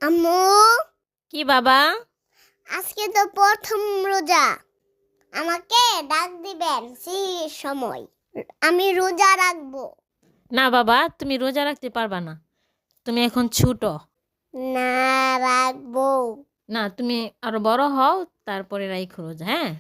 আম্মু, কি বাবা? আজকে তো প্রথম রোজা। আমাকে ডাক দিবেন সেই সময় আমি রোজা রাখবো। না বাবা, তুমি রোজা রাখতে পারবা না। তুমি এখন ছোট। না, রাখবো। না, তুমি আরো বড় হও, তারপরে রাইখো রোজা। হ্যাঁ,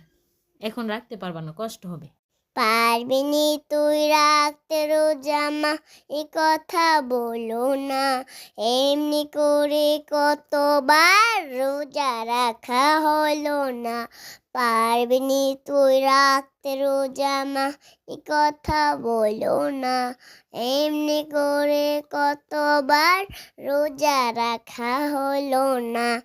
এখন রাখতে পারবা না, কষ্ট হবে। পারবিনি তুই রাখতে রোজা মা, এ কথা বলো না। এমনি করে কতবার রোজা রাখা হলো না। পারবিনি তুই রাখতে রোজা মা, এ কথা বলো না। এমনি করে কতবার রোজা রাখা হলো না।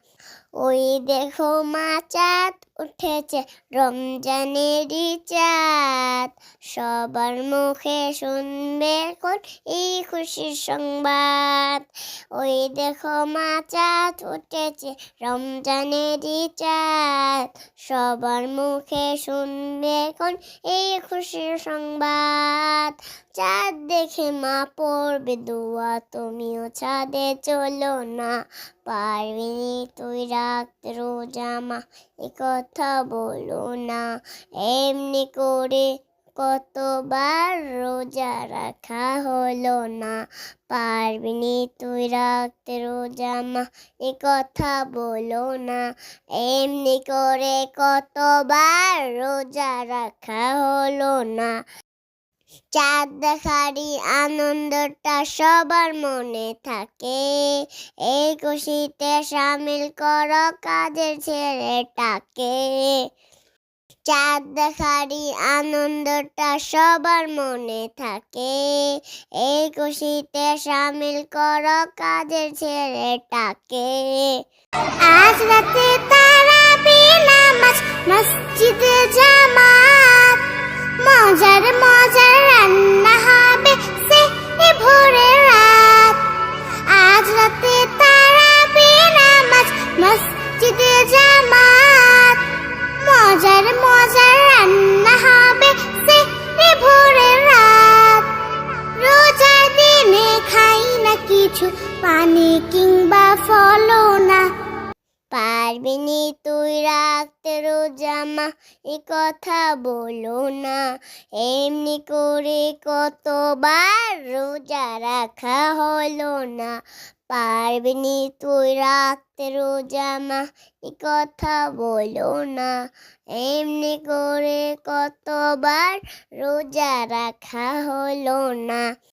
ওই দেখো মা, চাঁদ উঠেছে, রমজানেরই চাঁদ। সবার মুখে শুনবে কোন এই খুশির সংবাদ। ওই দেখো মা, চাঁদ উঠেছে, রমজানেরই চাঁদ। সবার মুখে শুনবে কোন এই খুশির সংবাদ। চাঁদ দেখে মা পড়বে দোয়া, তুমিও ছাদে চলো না। পারবিনি তুই রাখতে রোজা মা, এ কথা বলো না। এমনি করে কতবার রোজা রাখা হলো না। পারবিনি তুই রাখতে রোজা মা, এ কথা বলো না। এমনি করে কতবার রোজা রাখা হলো না। চাঁদ দেখারই আনন্দটা সবার মনে থাকে। এই খুশিতে সামিল করো কাজের ছেলেটাকে। চাঁদ দেখারই আনন্দটা সবার মনে থাকে। এই খুশিতে সামিল করো কাজের ছেলেটাকে। আজ রাতে তারাবির নামাজ, মসজিদে জামাত। মজার মজার রান্না হবে সেহরি ভোরের রাত। আজ রাতে তারাবির নামাজ, মসজিদে জামাত। মজার মজার রান্না হবে সেহরি ভোরের রাত। রোজার দিনে খাই না কিছু, পানি কিংবা ফলও না। পারবিনি তুই রাখতে রোজা মা, এ কথা বলো না। এমনি করে কতবার রোজা রাখা হলো না। পারবিনি তুই রাখতে রোজা মা, এ কথা বলো না। এমনি করে কতবার রোজা রাখা হলো না।